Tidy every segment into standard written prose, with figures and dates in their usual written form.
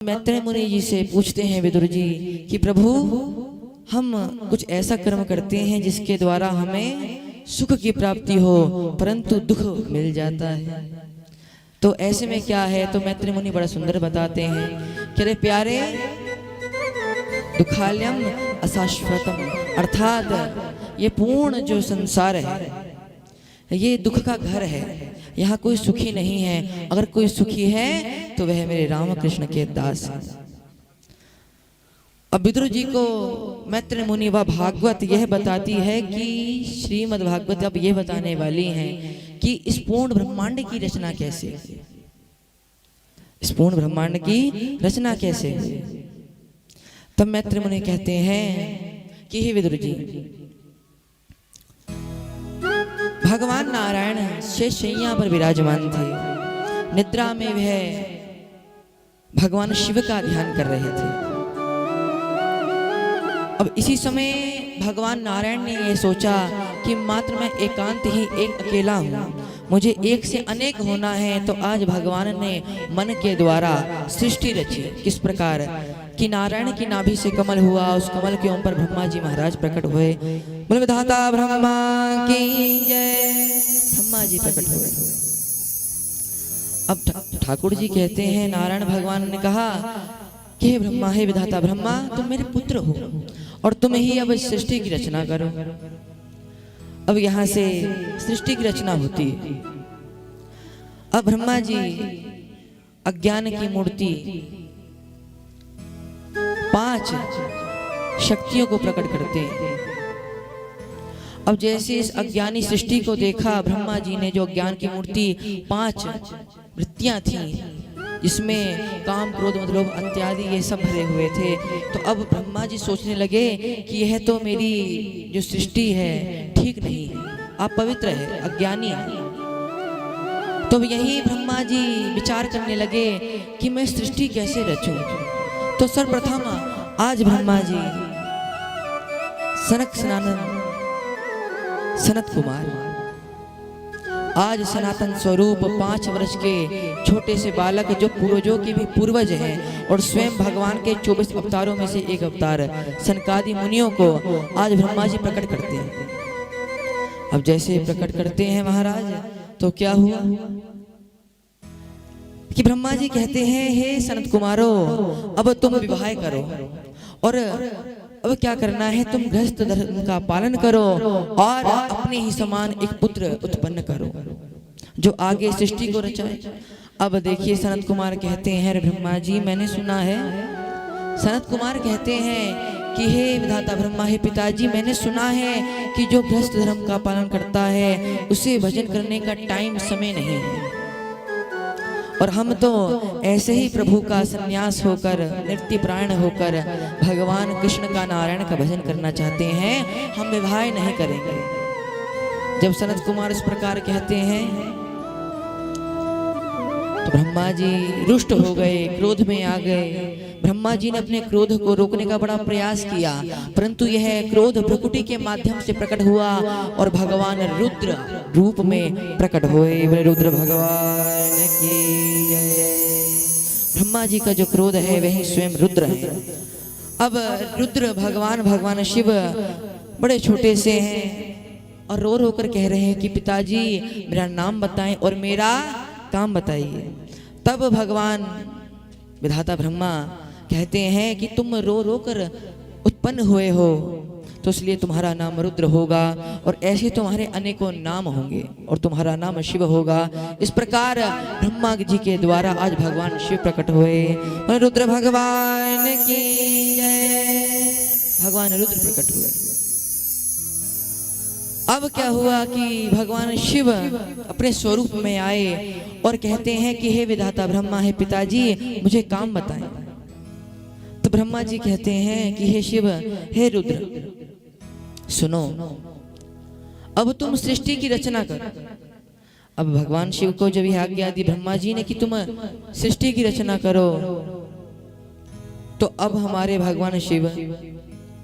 मैत्रेय मुनि जी से पूछते हैं विदुर जी कि प्रभु हम कुछ ऐसा कर्म करते हैं जिसके द्वारा हमें सुख की प्राप्ति हो परंतु दुख मिल जाता है, तो ऐसे में क्या है। तो मैत्रेय मुनि बड़ा सुंदर बताते हैं कि अरे प्यारे, दुखालयम अशाश्वतम, अर्थात ये पूर्ण जो संसार है ये दुख का घर है, यहाँ कोई सुखी नहीं है। अगर कोई सुखी है तो वह मेरे राम कृष्ण के दास है। अब विदुर जी को मैत्रेय मुनि व भागवत यह बताती है कि श्रीमद् भागवत अब यह बताने वाली हैं कि इस पूर्ण ब्रह्मांड की रचना कैसे, इस पूर्ण ब्रह्मांड की रचना कैसे। तब मैत्रेय मुनि कहते हैं कि हे विदुर जी, भगवान नारायण शेष शैया पर विराजमान थे। निद्रा में वह भगवान शिव का ध्यान कर रहे थे। अब इसी समय भगवान नारायण ने यह सोचा कि मात्र मैं एकांत ही एक अकेला हूँ, मुझे एक से अनेक होना है। तो आज भगवान ने मन के द्वारा सृष्टि रची। किस प्रकार कि नारायण की नाभि से कमल हुआ, उस कमल के ऊपर ब्रह्मा जी महाराज प्रकट हुए। बोल विधाता ब्रह्मा की जय। ब्रह्मा जी प्रकट हुए। अब ठाकुर जी कहते हैं, नारायण भगवान ने कहा कि हे ब्रह्मा, हे विधाता ब्रह्मा, तुम मेरे पुत्र हो और तुम ही अब सृष्टि की रचना करो। अब यहाँ से सृष्टि की रचना होती है। अब ब्रह्मा जी अज्ञान की मूर्ति 5 शक्तियों को प्रकट करते हैं। अब जैसे इस अज्ञानी सृष्टि को देखा ब्रह्मा जी ने, जो ज्ञान की मूर्ति 5 वृत्तियां थी जिसमें काम क्रोध मतलब इत्यादि ये सब भरे हुए थे, तो अब ब्रह्मा जी सोचने लगे कि यह तो मेरी जो सृष्टि है ठीक नहीं है, आप पवित्र है, अज्ञानी है। तो यही ब्रह्मा जी विचार करने लगे कि मैं सृष्टि कैसे रचूं। तो सर्वप्रथम आज ब्रह्मा जी सनत कुमार आज सनातन स्वरूप 5 वर्ष के छोटे से बालक जो पूर्वजों के भी पूर्वज हैं और स्वयं भगवान के 24 अवतारों में से एक अवतार सनकादि मुनियों को आज ब्रह्मा जी प्रकट करते हैं। अब जैसे प्रकट करते हैं महाराज, तो क्या हुआ कि ब्रह्मा जी कहते हैं, हे सनत कुमारो, अब तुम विवाह करो और अब क्या करना है, तुम गृहस्थ धर्म का पालन करो और अपने ही समान एक पुत्र उत्पन्न करो जो आगे सृष्टि को रचाए। अब देखिए सनत कुमार कहते हैं, अरे ब्रह्मा जी मैंने सुना है। सनत कुमार कहते हैं कि हे विधाता ब्रह्मा, हे पिताजी, मैंने सुना है कि जो गृहस्थ धर्म का पालन करता है उसे भजन करने का टाइम समय नहीं है, और हम तो ऐसे ही प्रभु का संन्यास होकर नित्य प्राण होकर भगवान कृष्ण का नारायण का भजन करना चाहते हैं, हम विवाह नहीं करेंगे। जब सनत कुमार इस प्रकार कहते हैं तो ब्रह्मा जी रुष्ट हो गए, क्रोध में आ गए। ब्रह्मा जी ने अपने क्रोध को रोकने का बड़ा प्रयास किया, परंतु यह क्रोध प्रकृति के माध्यम से प्रकट हुआ और भगवान रुद्र रूप में प्रकट हुए। रुद्र भगवान की जय। ब्रह्मा जी का जो क्रोध है वही स्वयं रुद्र है। अब रुद्र भगवान शिव बड़े छोटे से हैं और रो रो कर कह रहे हैं कि पिताजी मेरा नाम बताएं और मेरा काम बताइए। तब भगवान विधाता ब्रह्मा कहते हैं कि तुम रो रो कर उत्पन्न हुए हो, तो इसलिए तुम्हारा नाम रुद्र होगा और ऐसे तुम्हारे अनेकों नाम होंगे और तुम्हारा नाम शिव होगा। इस प्रकार ब्रह्मा जी के द्वारा आज भगवान शिव प्रकट हुए। रुद्र भगवान की जय। भगवान रुद्र प्रकट हुए। अब क्या हुआ कि भगवान शिव अपने स्वरूप में आए और कहते हैं कि हे विधाता ब्रह्मा, हे पिताजी, मुझे काम बताएं। तो ब्रह्मा जी कहते हैं कि हे शिव, हे रुद्र, सुनो, अब तुम सृष्टि की रचना करो। अब भगवान शिव को जब यह आज्ञा दी ब्रह्मा जी ने कि तुम सृष्टि की रचना करो, तो अब हमारे भगवान शिव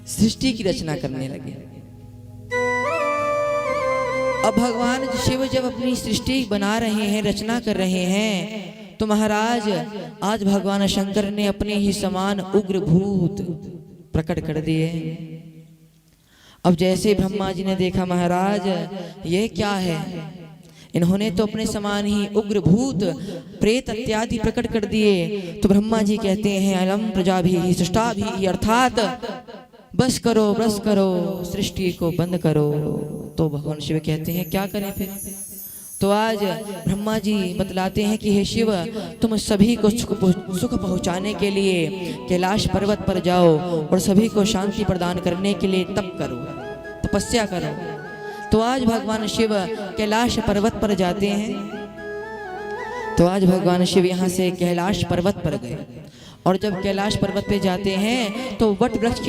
सृष्टि की रचना करने लगे। अब भगवान शिव जब अपनी सृष्टि बना रहे हैं, रचना कर रहे हैं, तो महाराज आज भगवान शंकर ने अपने ही समान उग्र भूत प्रकट कर दिए। अब जैसे ब्रह्मा जी ने देखा महाराज ये क्या है, इन्होंने तो अपने समान ही उग्र भूत प्रेत इत्यादि प्रकट कर दिए। तो ब्रह्मा जी कहते हैं अलम प्रजाभिः सृष्टाभिः, अर्थात बस करो सृष्टि को बंद करो। तो भगवान शिव कहते हैं क्या करें फिर। तो आज ब्रह्मा जी बतलाते हैं कि हे शिव, तुम सभी को सुख पहुंचाने के लिए कैलाश पर्वत पर जाओ और सभी को शांति प्रदान करने के लिए तप करो, तपस्या करो। तो आज भगवान शिव कैलाश पर्वत पर जाते हैं। तो आज भगवान शिव यहाँ से कैलाश पर्वत पर गए और जब कैलाश पर्वत पे जाते हैं तो वट वृक्ष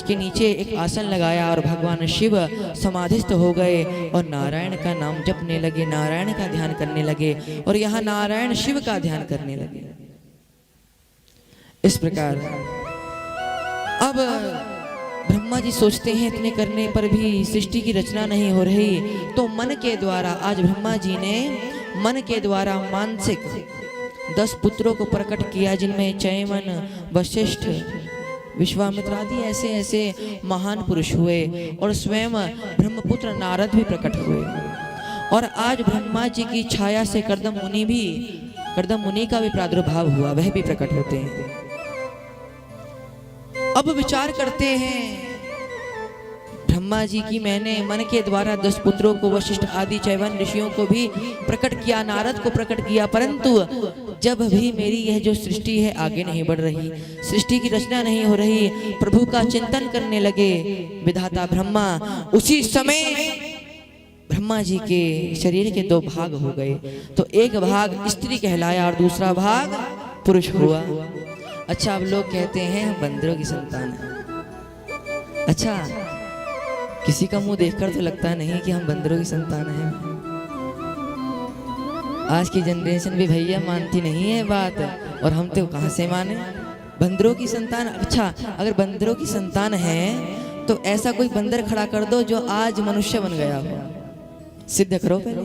के नीचे एक आसन लगाया और भगवान शिव समाधिस्थ हो गए और नारायण का नाम जपने लगे, नारायण का ध्यान करने लगे और यहाँ नारायण शिव का ध्यान करने लगे। इस प्रकार अब ब्रह्मा जी सोचते हैं इतने करने पर भी सृष्टि की रचना नहीं हो रही, तो मन के द्वारा आज ब्रह्मा जी ने मन के द्वारा मानसिक 10 पुत्रों को प्रकट किया, जिनमें चयमन, वशिष्ठ, विश्वामित्र आदि ऐसे ऐसे महान पुरुष हुए और स्वयं ब्रह्मपुत्र नारद भी प्रकट हुए। और आज ब्रह्मा जी की छाया से कर्दम मुनि का भी प्रादुर्भाव हुआ, वह भी प्रकट होते हैं। अब विचार करते हैं ब्रह्मा जी की मैंने मन के द्वारा 10 पुत्रों को, वशिष्ठ आदि चैवन ऋषियों को भी प्रकट किया, नारद को प्रकट किया, परंतु जब भी मेरी यह जो सृष्टि है आगे नहीं बढ़ रही, सृष्टि की रचना नहीं हो रही, प्रभु का चिंतन करने लगे विधाता ब्रह्मा। उसी समय ब्रह्मा जी के शरीर के 2 भाग हो गए। तो एक भाग स्त्री कहलाया और दूसरा भाग पुरुष हुआ। अच्छा, अब लोग कहते हैं हम बंदरों की संतान हैं। अच्छा, किसी का मुंह देखकर तो लगता नहीं कि हम बंदरों की संतान हैं। आज की जनरेशन भी भैया मानती नहीं है बात, और हम तो कहाँ से माने बंदरों की संतान। अच्छा, अगर बंदरों की संतान है तो ऐसा कोई बंदर खड़ा कर दो जो आज मनुष्य बन गया हो, सिद्ध करो पहले।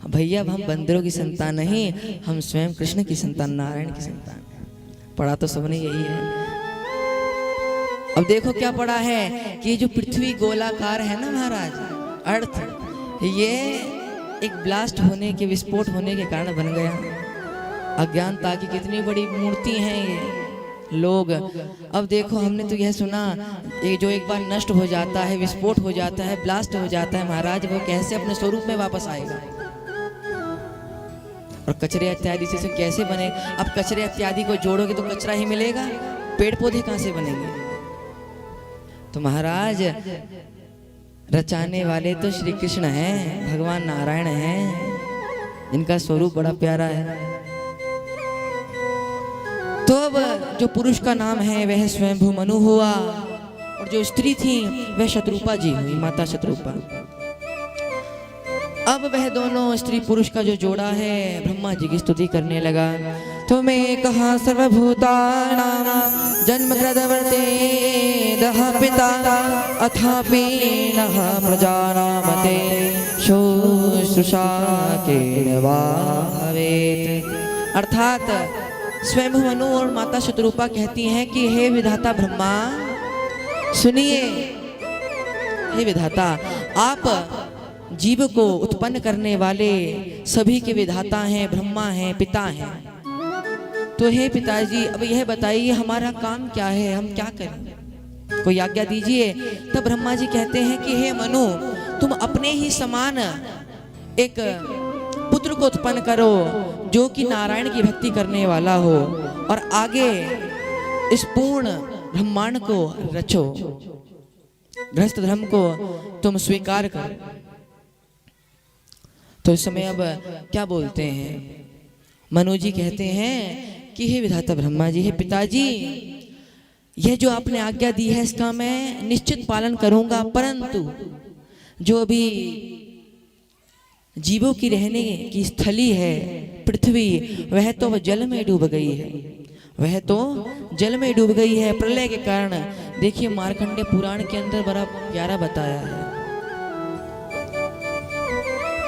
भैया हम बंदरों की संतान नहीं, हम स्वयं कृष्ण की संतान, नारायण की संतान। पढ़ा तो सबने यही है। अब देखो क्या पढ़ा है कि जो पृथ्वी गोलाकार है ना महाराज, अर्थ, ये एक ब्लास्ट होने के, विस्फोट होने के कारण बन गया। अज्ञानता की कितनी बड़ी मूर्ति हैं ये लोग। अब देखो हमने तो यह सुना, ये जो एक बार नष्ट हो जाता है, विस्फोट हो जाता है, ब्लास्ट हो जाता है महाराज, वो कैसे अपने स्वरूप में वापस आएगा। और कचरे इत्यादि से कैसे बने। अब कचरे इत्यादि को जोड़ोगे तो कचरा ही मिलेगा, पेड़ पौधे कहां से बनेंगे। तो महाराज रचाने वाले तो श्री कृष्ण हैं, भगवान नारायण हैं, इनका स्वरूप बड़ा प्यारा है। तो अब जो पुरुष का नाम है वह स्वयंभू मनु हुआ और जो स्त्री थी वह शत्रुपा जी हुई, माता शत्रुपा। अब वह दोनों स्त्री पुरुष का जो जोड़ा है ब्रह्मा जी की स्तुति करने लगा। तुम्हें कहा सर्वभूतानां जन्म कृतवर्तेदः पिता अथापि नः प्रजानामते शुश्रूषा केन वा भवेत्। अर्थात स्वयं मनु और माता शत्रुपा कहती हैं कि हे विधाता ब्रह्मा सुनिए, हे विधाता आप जीव को उत्पन्न करने वाले सभी के विधाता हैं, ब्रह्मा हैं, पिता हैं। तो हे पिताजी अब यह बताइए हमारा काम क्या है, हम क्या करें, कोई आज्ञा दीजिए। तब ब्रह्मा जी कहते हैं कि हे मनु, तुम अपने ही समान एक पुत्र को उत्पन्न करो जो कि नारायण की भक्ति करने वाला हो और आगे इस पूर्ण ब्रह्मांड को रचो, गृहस्थ धर्म को तुम स्वीकार करो। तो इस समय अब क्या बोलते हैं, मनु जी कहते हैं कि हे विधाता ब्रह्मा जी, हे पिताजी, यह जो आपने आज्ञा दी है इसका मैं निश्चित पालन करूंगा, परंतु जो अभी जीवों की रहने की स्थली है पृथ्वी, वह तो जल में डूब गई है, वह तो जल में डूब गई है प्रलय के कारण। देखिए मार्कंडेय पुराण के अंदर बड़ा प्यारा बताया है,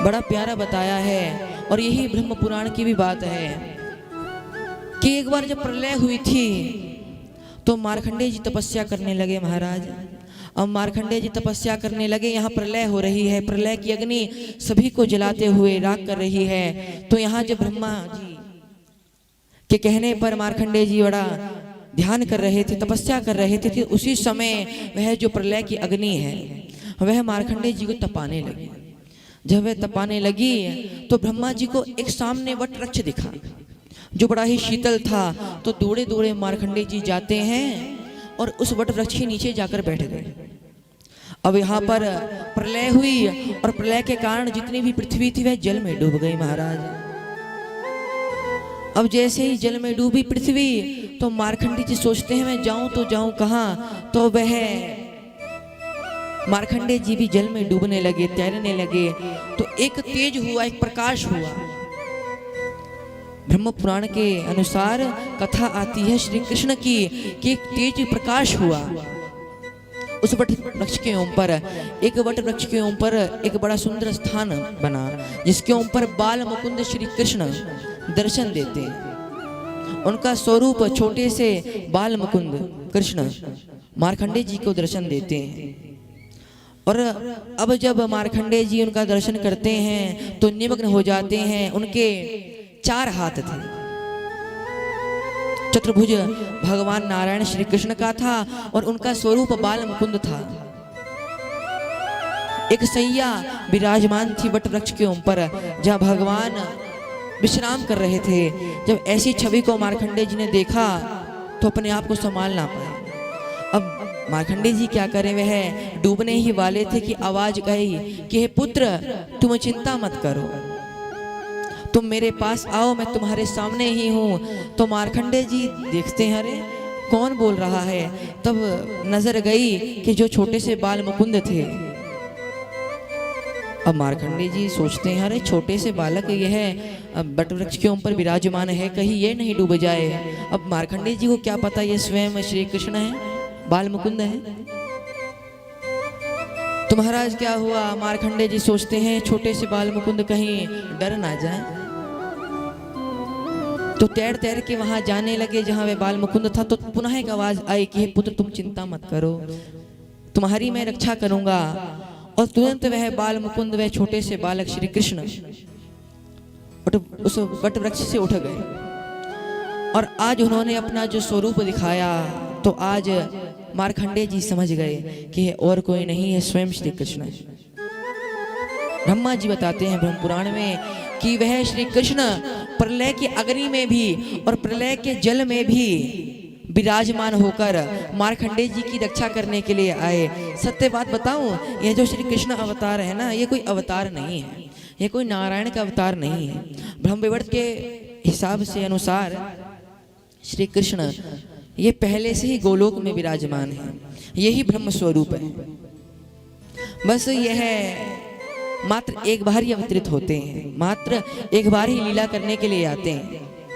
बड़ा प्यारा बताया है। और यही ब्रह्म पुराण की भी बात है कि एक बार जब प्रलय हुई थी तो मार्कंडेय जी तपस्या करने लगे महाराज। अब मार्कंडेय जी तपस्या करने लगे, यहाँ प्रलय हो रही है, प्रलय की अग्नि सभी को जलाते हुए राख कर रही है। तो यहाँ जब ब्रह्मा जी के कहने पर मार्कंडेय जी बड़ा ध्यान कर रहे थे, तपस्या कर रहे थे, उसी समय वह जो प्रलय की अग्नि है वह मार्कंडेय जी को तपाने लगी। जब वह तपाने लगी तो ब्रह्मा जी को एक सामने वट वृक्ष दिखा जो बड़ा ही शीतल था। तो दौड़े दौड़े मार्कंडेय जी जाते हैं और उस वट वृक्ष के नीचे जाकर बैठ गए। अब यहाँ पर प्रलय हुई और प्रलय के कारण जितनी भी पृथ्वी थी वह जल में डूब गई महाराज। अब जैसे ही जल में डूबी पृथ्वी तो मार्कंडेय जी सोचते हैं मैं जाऊं तो जाऊं कहां। तो वह मार्कंडेय जी भी जल में डूबने लगे, तैरने लगे। तो एक तेज हुआ, एक प्रकाश हुआ। ब्रह्म पुराण के अनुसार कथा आती है श्री कृष्ण की कि एक तेज प्रकाश हुआ उस वट वृक्ष के ऊपर। एक वट वृक्ष के ऊपर एक बड़ा सुंदर स्थान बना जिसके ऊपर बाल मुकुंद श्री कृष्ण दर्शन देते। उनका स्वरूप छोटे से बाल मुकुंद कृष्ण मार्कंडेय जी को दर्शन देते हैं। और अब जब मार्कंडेय जी उनका दर्शन करते हैं तो निमग्न हो जाते हैं। उनके 4 हाथ थे। चतुर्भुज भगवान नारायण श्री कृष्ण का था और उनका स्वरूप बाल मुकुंद था। एक सैया विराजमान थी वट वृक्ष के ऊपर जहाँ भगवान विश्राम कर रहे थे। जब ऐसी छवि को मार्कंडेय जी ने देखा तो अपने आप को संभाल ना पाए। अब मार्कंडेय जी क्या करें, वह डूबने ही वाले थे कि आवाज गई कि हे पुत्र तुम चिंता मत करो, तुम मेरे पास आओ, मैं तुम्हारे सामने ही हूँ। तो मार्कंडेय जी देखते हैं अरे कौन बोल रहा है। तब नजर गई कि जो छोटे से बाल मुकुंद थे। अब मार्कंडेय जी सोचते हैं अरे छोटे से बालक यह बट वृक्ष के ऊपर विराजमान है, कहीं ये नहीं डूब जाए। अब मार्कंडेय जी को क्या पता ये स्वयं श्री कृष्ण है, बाल मुकुंद है। तो महाराज क्या हुआ, मार्कंडेय जी सोचते हैं छोटे से बाल मुकुंद कहीं डर ना जाए। तो तैर तैर के वहां जाने लगे जहां वह बाल मुकुंद था। तो पुनः एक आवाज आई कि हे पुत्र तुम चिंता मत करो, तुम्हारी मैं रक्षा करूंगा। और तुरंत वह बाल मुकुंद वह छोटे से बालक श्री कृष्ण उस वट वृक्ष से उठ गए और आज उन्होंने अपना जो स्वरूप दिखाया। तो आज मार्कंडेय जी समझ गए कि और कोई नहीं है, स्वयं श्री कृष्ण है। ब्रह्मा जी बताते हैं ब्रह्म पुराण में कि वह श्री कृष्ण प्रलय की अग्नि में भी और प्रलय के जल में भी विराजमान होकर मार्कंडेय जी की रक्षा करने के लिए आए। सत्य बात बताऊं, यह जो श्री कृष्ण अवतार है ना, ये कोई अवतार नहीं है, ये कोई नारायण का अवतार नहीं है। ब्रह्मवैवर्त के हिसाब से अनुसार श्री कृष्ण ये पहले से ही गोलोक में विराजमान है, यही ब्रह्म स्वरूप है। बस यह मात्र एक बार ही अवतरित होते हैं, मात्र एक बार ही लीला करने के लिए आते हैं।